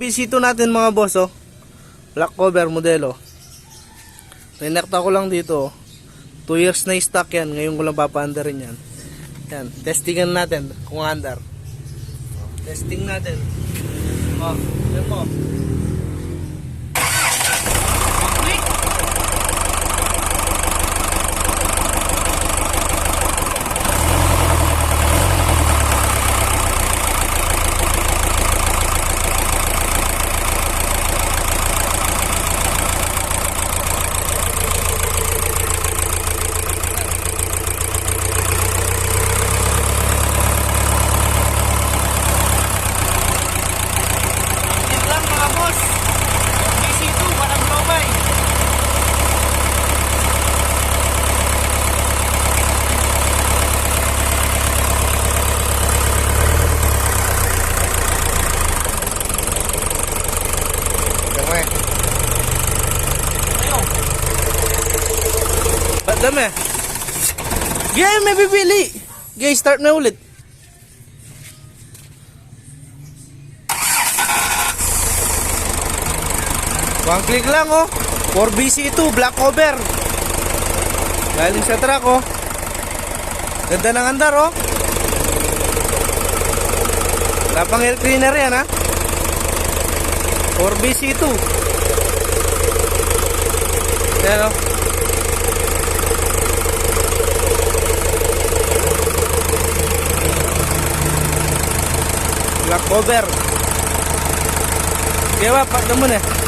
4BC2 natin mga boss, oh. Black cover modelo. Rinekta ko lang dito, oh. 2 years na stock yan. Ngayon ko lang papaandarin yan. Yan, testingan natin kung andar. Testing natin. Oh, yan po. Click. Dami. Game, may bibili. Game, start na ulit. One click lang, oh. 4BC2 black cover. Galing sa truck, oh. Ganda ng andar, oh. Wala pang air cleaner yan, ha. 4BC2. Yan, oh. Black cover. Kaya pa, mo na.